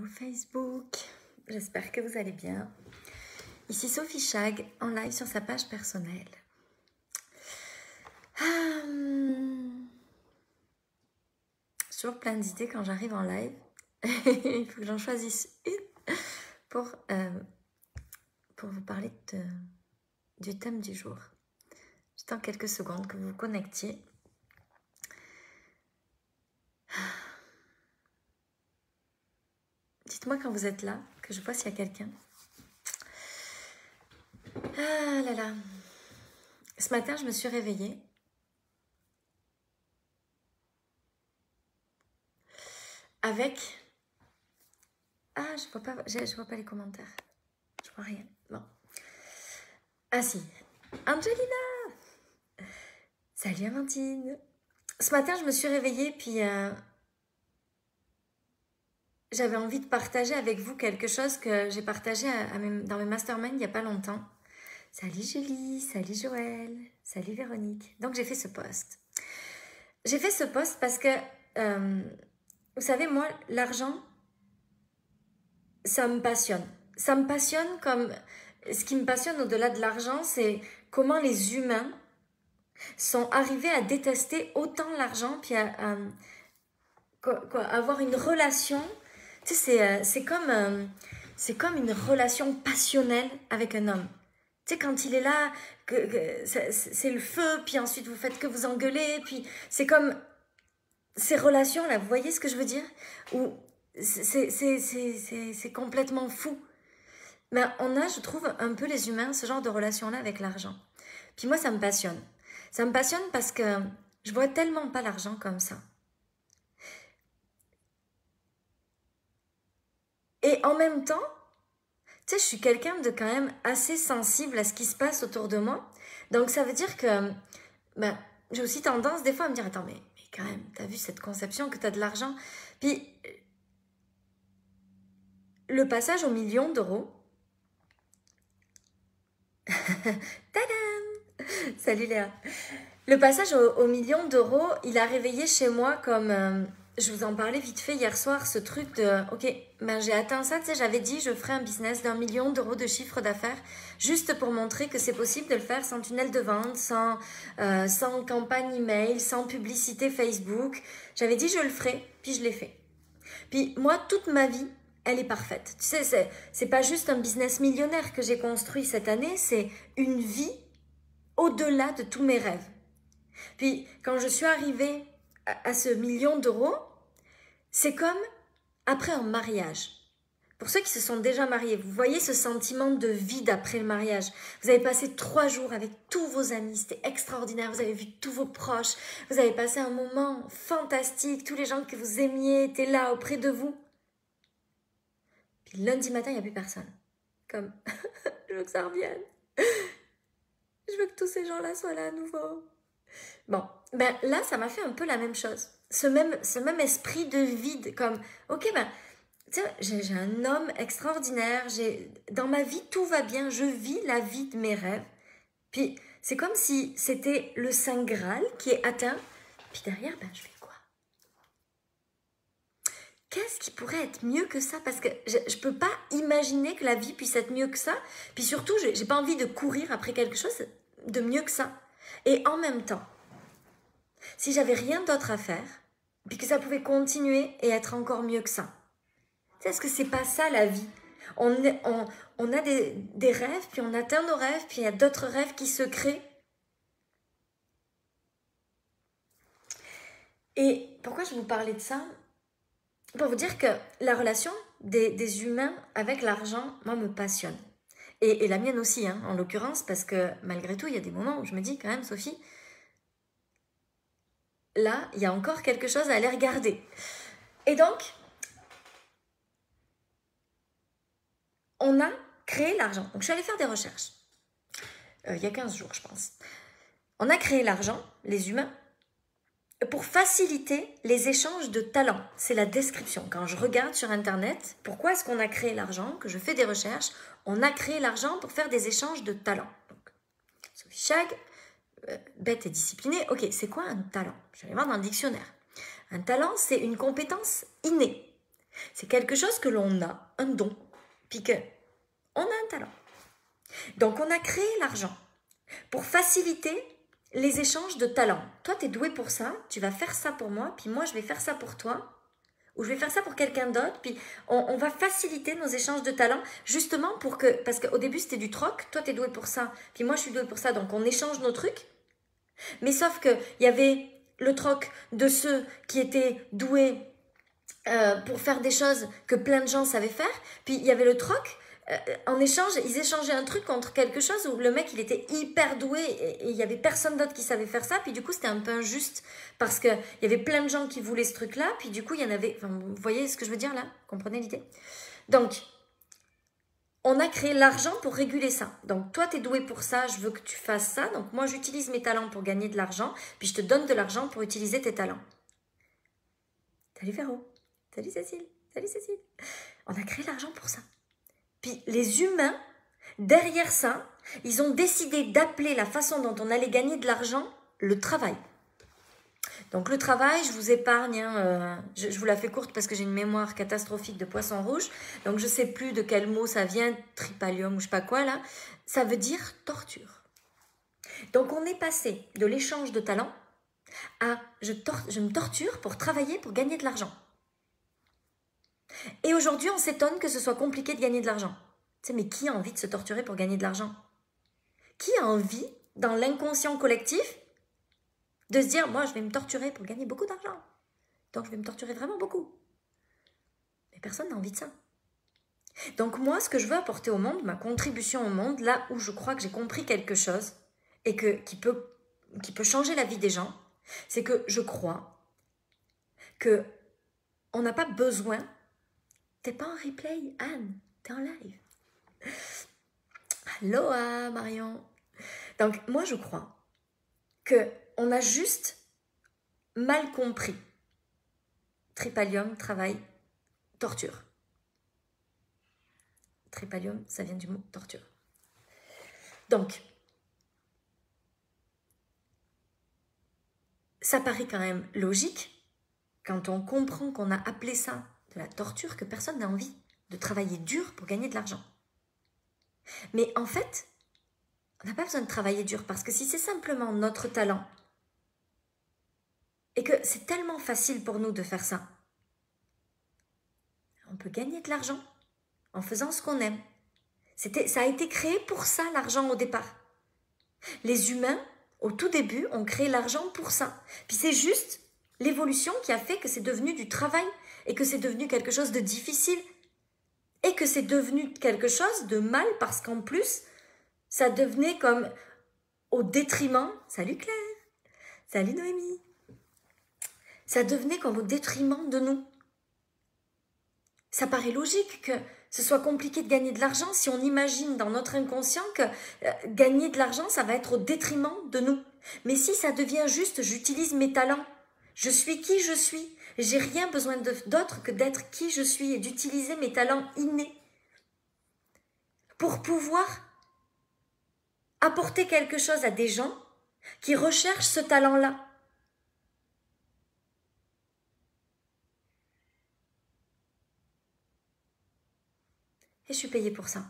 Hello Facebook, j'espère que vous allez bien. Ici Sophie Chag en live sur sa page personnelle. Toujours plein d'idées quand j'arrive en live. Il faut que j'en choisisse une pour vous parler du thème du jour. Juste en quelques secondes que vous vous connectiez. Dites-moi quand vous êtes là, que je vois s'il y a quelqu'un. Ah là là. Ce matin, je me suis réveillée. Avec... Ah, je vois pas les commentaires. Je vois rien. Bon. Ah si. Angelina! Salut Amandine. Ce matin, je me suis réveillée, puis j'avais envie de partager avec vous quelque chose que j'ai partagé dans mes masterminds il n'y a pas longtemps. Salut Julie, salut Joël, salut Véronique. Donc j'ai fait ce post. J'ai fait ce post parce que, vous savez, moi, l'argent, ça me passionne. Ça me passionne comme... Ce qui me passionne au-delà de l'argent, c'est comment les humains sont arrivés à détester autant l'argent, puis à avoir une relation... Tu sais, c'est comme une relation passionnelle avec un homme. Tu sais, quand il est là, c'est le feu, puis ensuite vous faites que vous engueuler, puis c'est comme ces relations-là, vous voyez ce que je veux dire? Où c'est complètement fou. Mais on a, je trouve, un peu les humains, ce genre de relation-là avec l'argent. Puis moi, ça me passionne. Ça me passionne parce que je vois tellement pas l'argent comme ça. Et en même temps, tu sais, je suis quelqu'un de quand même assez sensible à ce qui se passe autour de moi. Donc ça veut dire que j'ai aussi tendance des fois à me dire, attends, mais quand même, t'as vu cette conception que t'as de l'argent? Puis le passage aux millions d'euros, tadam! Salut Léa! Le passage aux millions d'euros, il a réveillé chez moi comme... je vous en parlais vite fait hier soir, ce truc de... Ok, j'ai atteint ça, tu sais, j'avais dit je ferai un business d'1 million d'euros de chiffre d'affaires, juste pour montrer que c'est possible de le faire sans tunnel de vente, sans campagne email, sans publicité Facebook. J'avais dit je le ferai, puis je l'ai fait. Puis moi, toute ma vie, elle est parfaite. Tu sais, c'est pas juste un business millionnaire que j'ai construit cette année, c'est une vie au-delà de tous mes rêves. Puis quand je suis arrivée à ce million d'euros, c'est comme après un mariage. Pour ceux qui se sont déjà mariés, vous voyez ce sentiment de vide après le mariage. Vous avez passé 3 jours avec tous vos amis, c'était extraordinaire, vous avez vu tous vos proches, vous avez passé un moment fantastique, tous les gens que vous aimiez étaient là auprès de vous. Puis lundi matin, il n'y a plus personne. Comme, je veux que ça revienne. Je veux que tous ces gens-là soient là à nouveau. Bon, là, ça m'a fait un peu la même chose. Ce même esprit de vide, comme, ok, tu sais, j'ai un homme extraordinaire, dans ma vie, tout va bien, je vis la vie de mes rêves. Puis, c'est comme si c'était le Saint Graal qui est atteint. Puis derrière, je fais quoi? Qu'est-ce qui pourrait être mieux que ça? Parce que je peux pas imaginer que la vie puisse être mieux que ça. Puis surtout, j'ai pas envie de courir après quelque chose de mieux que ça. Et en même temps, si j'avais rien d'autre à faire, puis que ça pouvait continuer et être encore mieux que ça. Est-ce que c'est pas ça la vie? On a des rêves, puis on atteint nos rêves, puis il y a d'autres rêves qui se créent. Et pourquoi je vous parlais de ça? Pour vous dire que la relation des humains avec l'argent, moi, me passionne. Et la mienne aussi, hein, en l'occurrence, parce que malgré tout, il y a des moments où je me dis quand même, Sophie, là, il y a encore quelque chose à aller regarder. Et donc, on a créé l'argent. Donc, je suis allée faire des recherches. Il y a 15 jours, je pense. On a créé l'argent, les humains, pour faciliter les échanges de talents. C'est la description. Quand je regarde sur Internet, pourquoi est-ce qu'on a créé l'argent? Que je fais des recherches, on a créé l'argent pour faire des échanges de talents. Donc, Sophie Chag, bête et disciplinée. Ok, c'est quoi un talent? Je vais aller voir dans le dictionnaire. Un talent, c'est une compétence innée. C'est quelque chose que l'on a, un don, puis que on a un talent. Donc on a créé l'argent pour faciliter les échanges de talents. Toi, tu es doué pour ça, tu vas faire ça pour moi, puis moi, je vais faire ça pour toi, ou je vais faire ça pour quelqu'un d'autre, puis on va faciliter nos échanges de talents, justement pour que, parce qu'au début, c'était du troc, toi, tu es doué pour ça, puis moi, je suis doué pour ça, donc on échange nos trucs, mais sauf qu'il y avait le troc de ceux qui étaient doués pour faire des choses que plein de gens savaient faire, puis il y avait le troc en échange, ils échangeaient un truc contre quelque chose où le mec il était hyper doué et il y avait personne d'autre qui savait faire ça, puis du coup c'était un peu injuste parce que il y avait plein de gens qui voulaient ce truc là, puis du coup il y en avait, enfin, vous voyez ce que je veux dire là, comprenez l'idée? Donc on a créé l'argent pour réguler ça. Donc toi tu es doué pour ça, je veux que tu fasses ça, donc moi j'utilise mes talents pour gagner de l'argent, puis je te donne de l'argent pour utiliser tes talents. Salut Véro, salut Cécile, salut Cécile. On a créé l'argent pour ça. Puis les humains, derrière ça, ils ont décidé d'appeler la façon dont on allait gagner de l'argent le travail. Donc le travail, je vous épargne, hein, je vous la fais courte parce que j'ai une mémoire catastrophique de poisson rouge, donc je ne sais plus de quel mot ça vient, tripalium ou je sais pas quoi là, ça veut dire torture. Donc on est passé de l'échange de talents à je me torture pour travailler, pour gagner de l'argent. Et aujourd'hui, on s'étonne que ce soit compliqué de gagner de l'argent. Tu sais, mais qui a envie de se torturer pour gagner de l'argent? Qui a envie, dans l'inconscient collectif, de se dire, moi, je vais me torturer pour gagner beaucoup d'argent. Donc, je vais me torturer vraiment beaucoup. Mais personne n'a envie de ça. Donc, moi, ce que je veux apporter au monde, ma contribution au monde, là où je crois que j'ai compris quelque chose et qui peut changer la vie des gens, c'est que je crois que on n'a pas besoin. T'es pas en replay, Anne, t'es en live. Aloha, Marion. Donc, moi, je crois qu'on a juste mal compris. Tripalium, travail, torture. Tripalium, ça vient du mot torture. Donc, ça paraît quand même logique quand on comprend qu'on a appelé ça de la torture, que personne n'a envie de travailler dur pour gagner de l'argent. Mais en fait, on n'a pas besoin de travailler dur parce que si c'est simplement notre talent et que c'est tellement facile pour nous de faire ça, on peut gagner de l'argent en faisant ce qu'on aime. Ça a été créé pour ça, l'argent au départ. Les humains, au tout début, ont créé l'argent pour ça. Puis c'est juste l'évolution qui a fait que c'est devenu du travail et que c'est devenu quelque chose de difficile et que c'est devenu quelque chose de mal parce qu'en plus, ça devenait comme au détriment. Salut Claire, salut Noémie. Ça devenait comme au détriment de nous. Ça paraît logique que ce soit compliqué de gagner de l'argent si on imagine dans notre inconscient que gagner de l'argent, ça va être au détriment de nous. Mais si ça devient juste, j'utilise mes talents, je suis qui je suis, j'ai rien besoin d'autre que d'être qui je suis et d'utiliser mes talents innés pour pouvoir apporter quelque chose à des gens qui recherchent ce talent-là. Et je suis payée pour ça.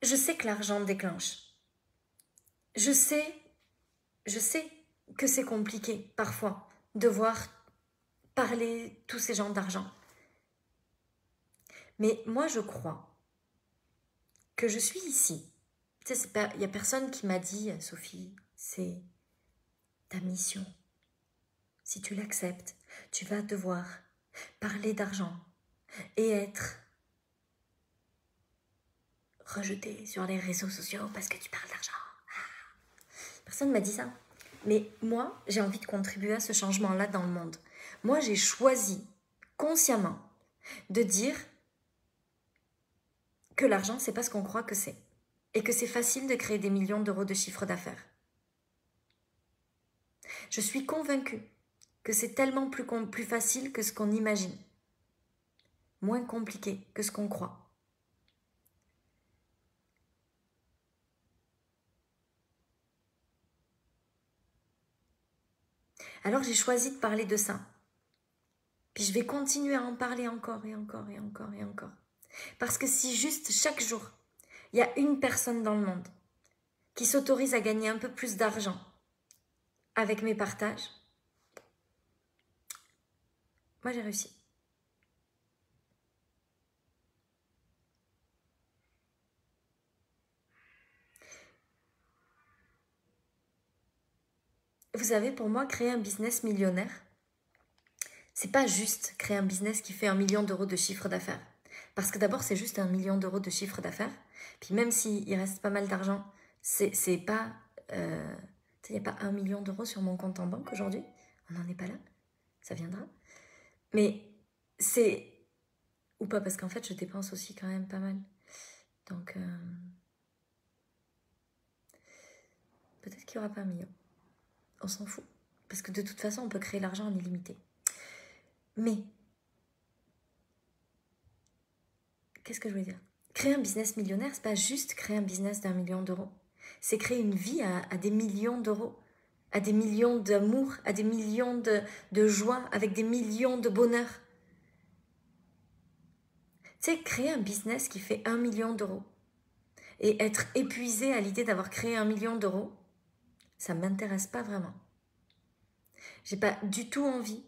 Je sais que l'argent déclenche. Je sais que c'est compliqué parfois de voir parler tous ces gens d'argent. Mais moi, je crois que je suis ici. Tu sais, il n'y a personne qui m'a dit, Sophie, c'est ta mission. Si tu l'acceptes, tu vas devoir parler d'argent et être rejeté sur les réseaux sociaux parce que tu parles d'argent. Personne ne m'a dit ça. Mais moi, j'ai envie de contribuer à ce changement-là dans le monde. Moi, j'ai choisi consciemment de dire que l'argent, c'est pas ce qu'on croit que c'est. Et que c'est facile de créer des millions d'euros de chiffre d'affaires. Je suis convaincue que c'est tellement plus facile que ce qu'on imagine. Moins compliqué que ce qu'on croit. Alors j'ai choisi de parler de ça. Puis je vais continuer à en parler encore et encore et encore et encore. Parce que si juste chaque jour, il y a une personne dans le monde qui s'autorise à gagner un peu plus d'argent avec mes partages, moi j'ai réussi. Vous savez, pour moi, créer un business millionnaire, c'est pas juste créer un business qui fait 1 million d'euros de chiffre d'affaires. Parce que d'abord, c'est juste 1 million d'euros de chiffre d'affaires. Puis même s'il reste pas mal d'argent, c'est pas... il n'y a pas 1 million d'euros sur mon compte en banque aujourd'hui. On n'en est pas là. Ça viendra. Mais c'est... Ou pas, parce qu'en fait, je dépense aussi quand même pas mal. Donc, peut-être qu'il n'y aura pas 1 million. On s'en fout. Parce que de toute façon, on peut créer l'argent en illimité. Mais, qu'est-ce que je voulais dire? Créer un business millionnaire, c'est pas juste créer un business d'1 million d'euros. C'est créer une vie à des millions d'euros, à des millions d'amour, à des millions de joie, avec des millions de bonheur. Tu sais, créer un business qui fait 1 million d'euros et être épuisé à l'idée d'avoir créé 1 million d'euros, ça ne m'intéresse pas vraiment. J'ai pas du tout envie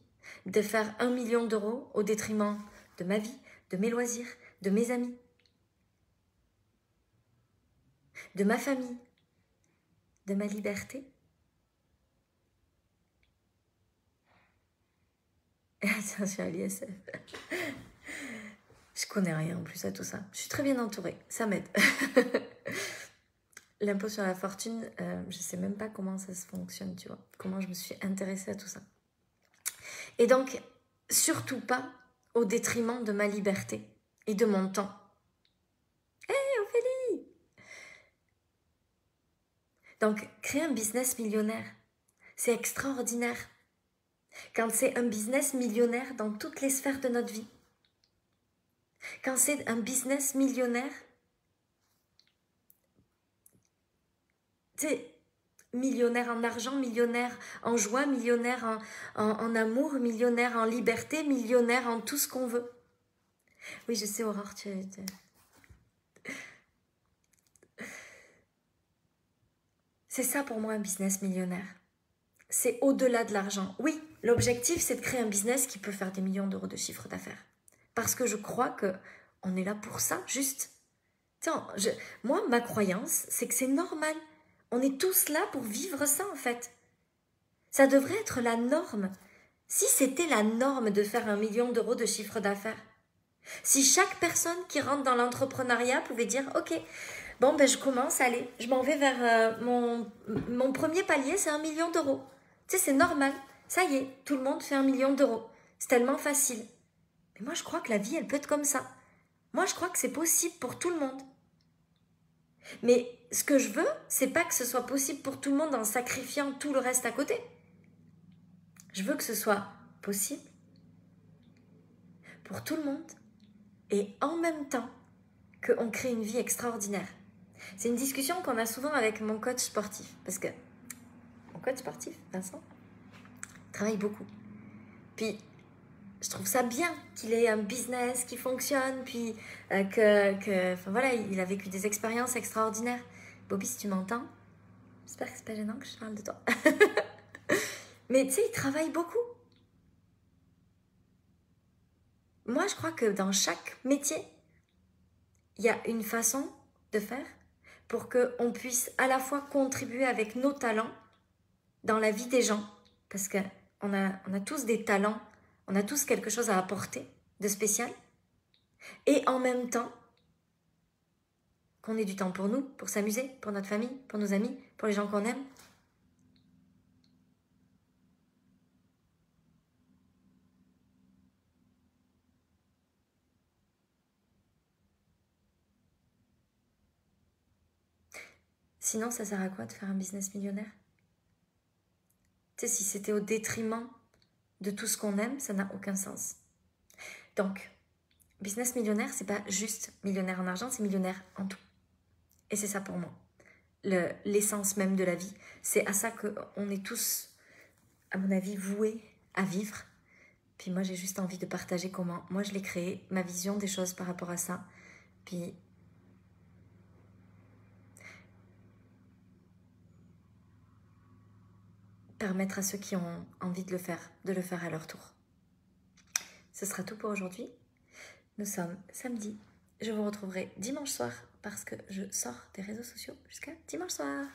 de faire 1 million d'euros au détriment de ma vie, de mes loisirs, de mes amis, de ma famille, de ma liberté. Attention à l'ISF. Je connais rien en plus à tout ça. Je suis très bien entourée, ça m'aide. L'impôt sur la fortune, je sais même pas comment ça se fonctionne, tu vois. Comment je me suis intéressée à tout ça. Et donc, surtout pas au détriment de ma liberté et de mon temps. Hé, Ophélie! Donc, créer un business millionnaire, c'est extraordinaire. Quand c'est un business millionnaire dans toutes les sphères de notre vie. Quand c'est un business millionnaire, tu sais, millionnaire en argent, millionnaire en joie, millionnaire en amour, millionnaire en liberté, millionnaire en tout ce qu'on veut. Oui, je sais, Aurore, c'est ça pour moi un business millionnaire. C'est au-delà de l'argent. Oui, l'objectif, c'est de créer un business qui peut faire des millions d'euros de chiffre d'affaires. Parce que je crois qu'on est là pour ça, juste. Tiens, moi, ma croyance, c'est que c'est normal. On est tous là pour vivre ça, en fait. Ça devrait être la norme. Si c'était la norme de faire 1 million d'euros de chiffre d'affaires, si chaque personne qui rentre dans l'entrepreneuriat pouvait dire « Ok, bon, ben je commence, allez, je m'en vais vers mon premier palier, c'est 1 million d'euros. » Tu sais, c'est normal. Ça y est, tout le monde fait 1 million d'euros. C'est tellement facile. Mais moi, je crois que la vie, elle peut être comme ça. Moi, je crois que c'est possible pour tout le monde. Mais ce que je veux, c'est pas que ce soit possible pour tout le monde en sacrifiant tout le reste à côté. Je veux que ce soit possible pour tout le monde et en même temps qu'on crée une vie extraordinaire. C'est une discussion qu'on a souvent avec mon coach sportif. Parce que mon coach sportif, Vincent, travaille beaucoup. Puis, je trouve ça bien qu'il ait un business qui fonctionne, puis enfin voilà, il a vécu des expériences extraordinaires. Bobby, si tu m'entends, j'espère que c'est pas gênant que je parle de toi. Mais tu sais, il travaille beaucoup. Moi, je crois que dans chaque métier, il y a une façon de faire pour qu'on puisse à la fois contribuer avec nos talents dans la vie des gens. Parce qu'on a tous des talents, on a tous quelque chose à apporter de spécial. Et en même temps, qu'on ait du temps pour nous, pour s'amuser, pour notre famille, pour nos amis, pour les gens qu'on aime. Sinon, ça sert à quoi de faire un business millionnaire? Tu sais, si c'était au détriment de tout ce qu'on aime, ça n'a aucun sens. Donc, business millionnaire, c'est pas juste millionnaire en argent, c'est millionnaire en tout. Et c'est ça pour moi. L'essence même de la vie. C'est à ça qu'on est tous à mon avis, voué à vivre. Puis moi, j'ai juste envie de partager comment moi je l'ai créé, ma vision des choses par rapport à ça. Puis permettre à ceux qui ont envie de le faire à leur tour. Ce sera tout pour aujourd'hui. Nous sommes samedi. Je vous retrouverai dimanche soir parce que je sors des réseaux sociaux jusqu'à dimanche soir.